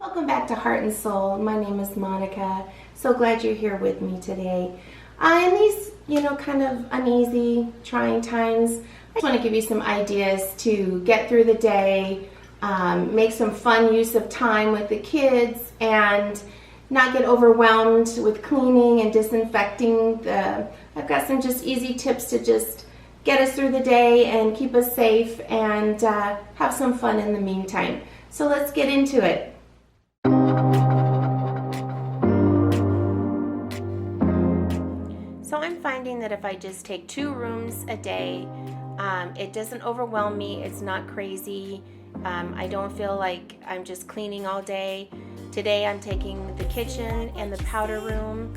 Welcome back to Heart and Soul. My name is Monica. So glad you're here with me today. In these, kind of uneasy, trying times, I just want to give you some ideas to get through the day, make some fun use of time with the kids, and not get overwhelmed with cleaning and disinfecting. I've got some just easy tips to just get us through the day and keep us safe and have some fun in the meantime. So let's get into it. So I'm finding that if I just take 2 rooms a day, it doesn't overwhelm me. It's not crazy. I don't feel like I'm just cleaning all day. Today I'm taking the kitchen and the powder room,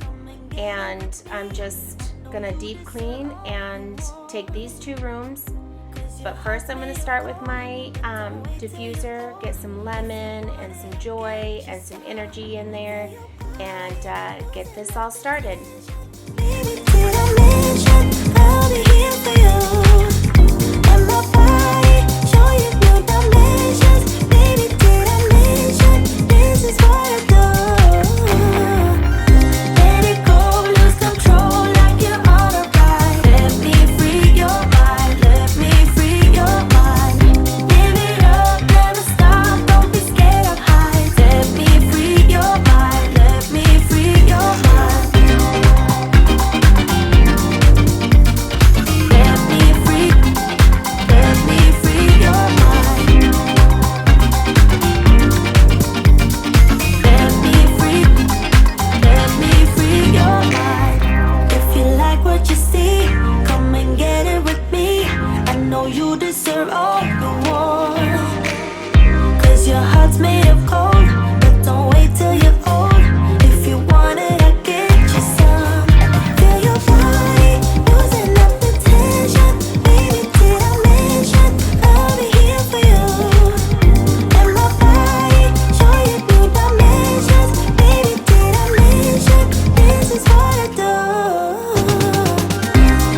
and I'm just gonna deep clean and take these 2 rooms. But first I'm gonna start with my diffuser, get some lemon and some joy and some energy in there, and get this all started. Baby, did I mention I'll be here for you? And my body, show you new dimensions. Baby, did I mention this is what I do? Let it go, lose control like you're on a ride. Let me free your mind, let me free your mind. Give it up, never stop, don't be scared of heights. Let me free your mind, let me free your mind. You deserve all the warmth, 'cause your heart's made of gold. But don't wait till you're old. If you want it, I'll get you some. Feel your body losing up the tension. Baby, did I mention I'll be here for you? And my body, show you new dimensions. Baby, did I mention this is what I do?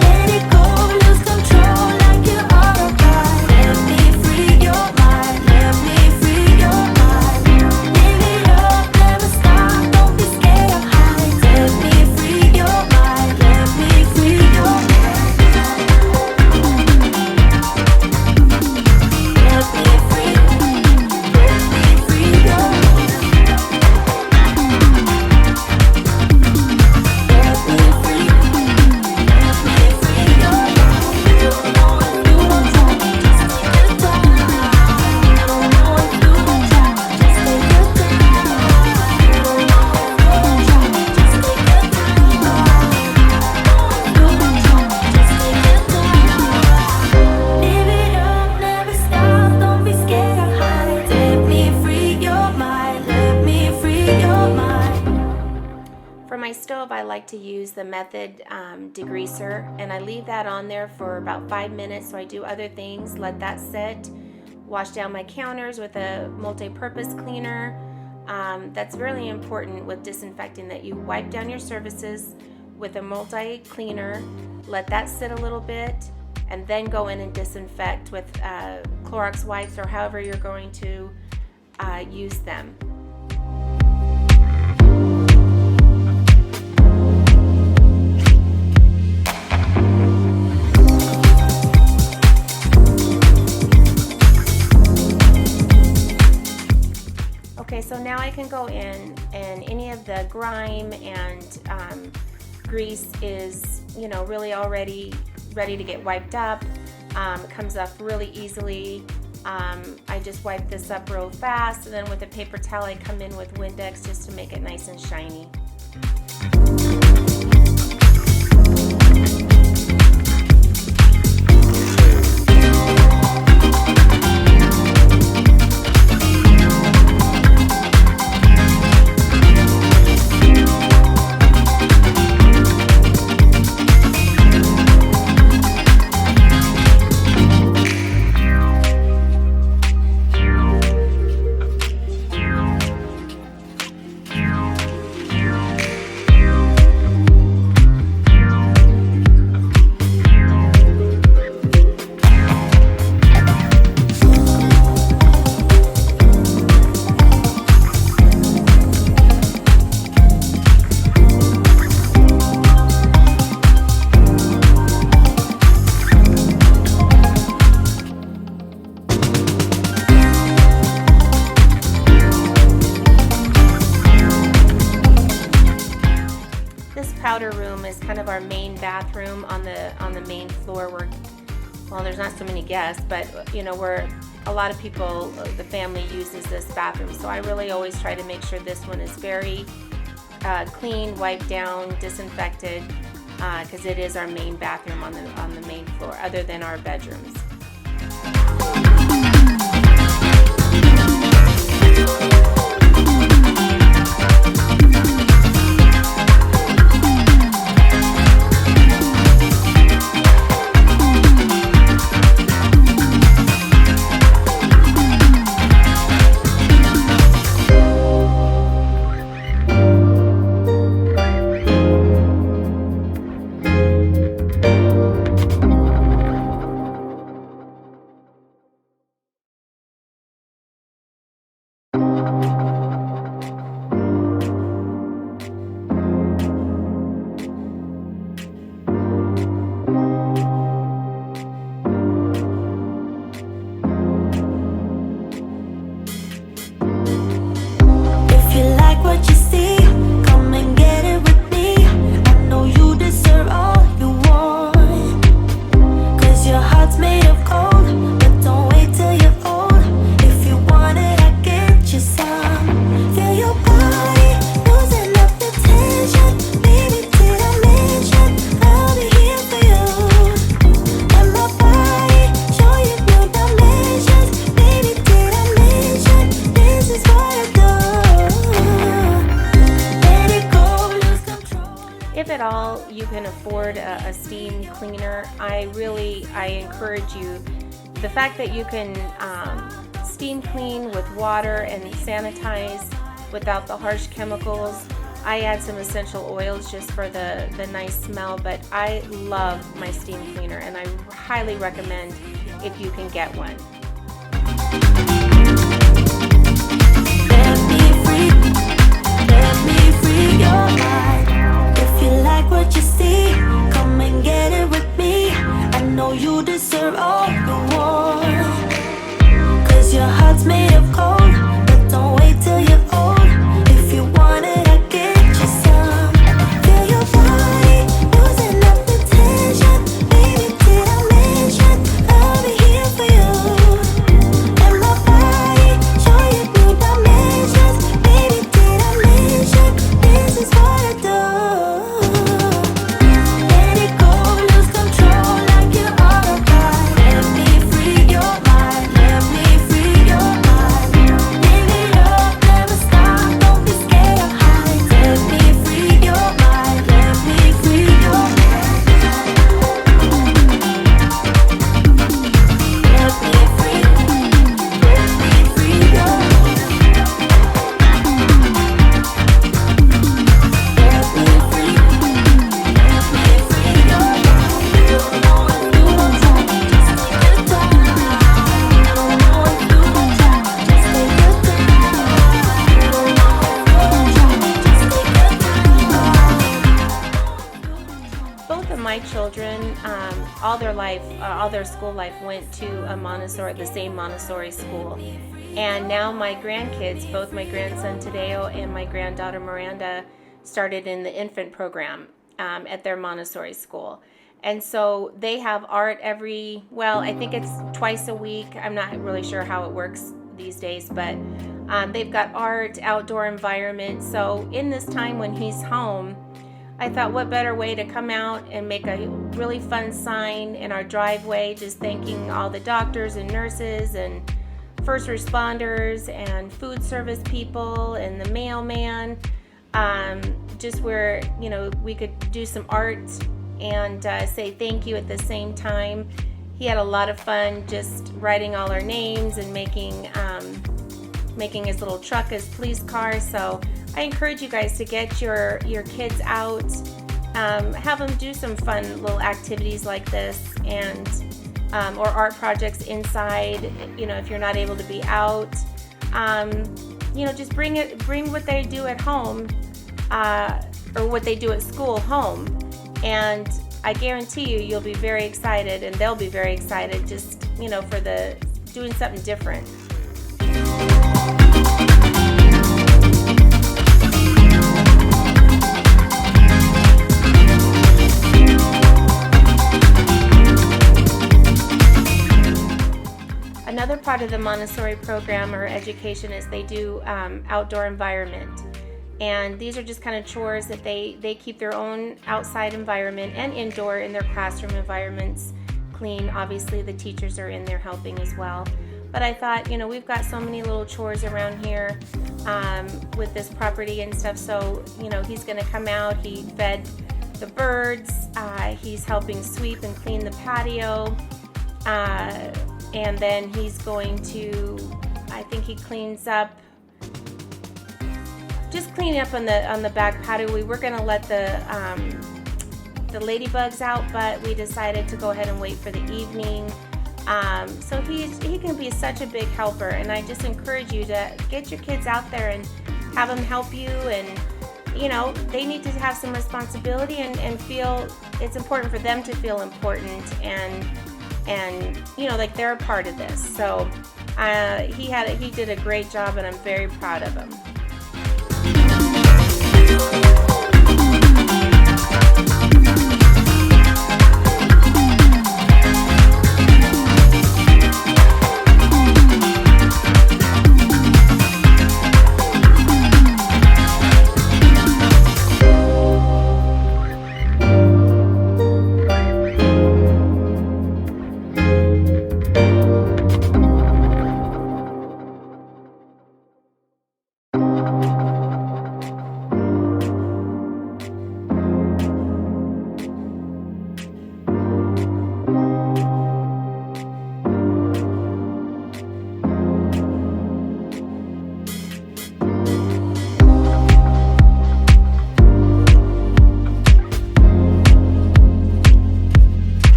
Let it go, lose control like you are a ride. Let me free your mind, let me free your mind. Live it up, never stop, don't be scared of heights. Let me free your mind, let me free your mind. Let me free your mind. For my stove, I like to use the Method degreaser, and I leave that on there for about 5 minutes so I do other things, let that sit, wash down my counters with a multi-purpose cleaner. That's really important with disinfecting, that you wipe down your surfaces with a multi-cleaner, let that sit a little bit, and then go in and disinfect with Clorox wipes or however you're going to use them. Okay, so now I can go in, and any of the grime and grease is, really already ready to get wiped up. It comes up really easily. I just wipe this up real fast, and then with a paper towel I come in with Windex just to make it nice and shiny. our main bathroom on the main floor. Well, there's not so many guests, but we're a lot of people, the family uses this bathroom. So I really always try to make sure this one is very clean, wiped down, disinfected, because it is our main bathroom on the main floor, other than our bedrooms. If at all you can afford a steam cleaner, I encourage you. The fact that you can steam clean with water and sanitize without the harsh chemicals. I add some essential oils just for the nice smell, but I love my steam cleaner, and I highly recommend if you can get one. Let me free your mind. If you like what you see, come and get it with me. I know you deserve all you want, 'cause your heart's made of gold. But don't wait till you're old. If you want it, I get you some. Feel your body losing up the tension. Baby, did I mention I'll be here for you? And my body show you new dimensions. Baby, did I mention this is what I do? Let it go, lose control like you're on a ride. Let me free your mind. Let me free your mind. Live it up, never stop. Don't be scared of heights. Let me free your mind. Let me free your mind. Let me free your mind. Both of my children, all their school life went to the same Montessori school. And now my grandkids, both my grandson Tadeo and my granddaughter Miranda, started in the infant program at their Montessori school. And so they have art I think it's twice a week. I'm not really sure how it works these days, but they've got art, outdoor environment. So in this time when he's home, I thought, what better way to come out and make a really fun sign in our driveway, just thanking all the doctors and nurses and first responders and food service people and the mailman, just where we could do some art and say thank you at the same time. He had a lot of fun just writing all our names and making his little truck his police car. So I encourage you guys to get your kids out, have them do some fun little activities like this, and or art projects inside. If you're not able to be out, just bring what they do at home or what they do at school home, and I guarantee you'll be very excited, and they'll be very excited just for doing something different. Another part of the Montessori program or education is they do outdoor environment. And these are just kind of chores that they keep their own outside environment and indoor in their classroom environments clean. Obviously the teachers are in there helping as well. But I thought, you know, we've got so many little chores around here with this property and stuff. So, you know, he's going to come out. He fed the birds. He's helping sweep and clean the patio. And then he's going to, I think he cleans up, just cleaning up on the back patio. We were going to let the ladybugs out, but we decided to go ahead and wait for the evening. So he can be such a big helper, and I just encourage you to get your kids out there and have them help you. And you know, they need to have some responsibility and feel it's important for them to feel important and you know, like they're a part of this. So he did a great job, and I'm very proud of him.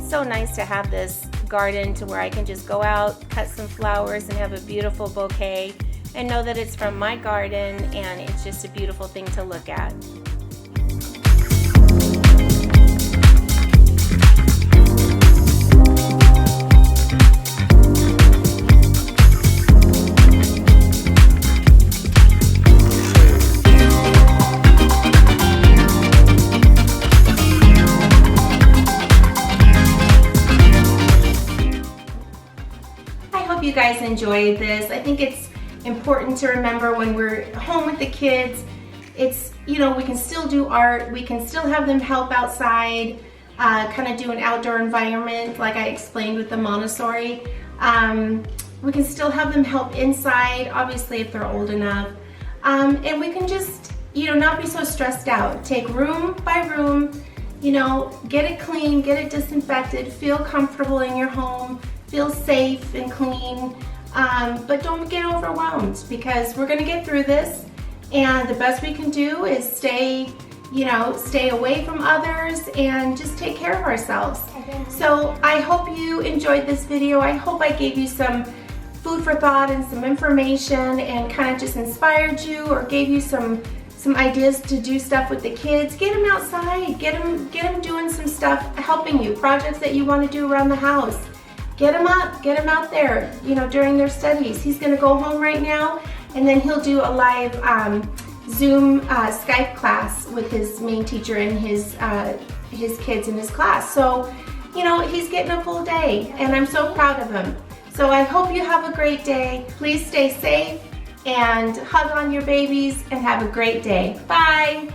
So nice to have this garden to where I can just go out, cut some flowers, and have a beautiful bouquet and know that it's from my garden, and it's just a beautiful thing to look at. You guys enjoyed this. I think it's important to remember when we're home with the kids, it's, you know, we can still do art, we can still have them help outside, kind of do an outdoor environment like I explained with the Montessori. We can still have them help inside, obviously if they're old enough, and we can just, you know, not be so stressed out. Take room by room, you know, get it clean, get it disinfected, feel comfortable in your home, feel safe and clean, but don't get overwhelmed, because we're gonna get through this, and the best we can do is stay away from others and just take care of ourselves. So I hope you enjoyed this video. I hope I gave you some food for thought and some information and kind of just inspired you or gave you some ideas to do stuff with the kids. Get them outside, get them doing some stuff, helping you, projects that you want to do around the house. Get them up, get them out there, you know, during their studies. He's gonna go home right now, and then he'll do a live Zoom Skype class with his main teacher and his kids in his class. So, you know, he's getting a full day, and I'm so proud of him. So I hope you have a great day. Please stay safe and hug on your babies and have a great day. Bye.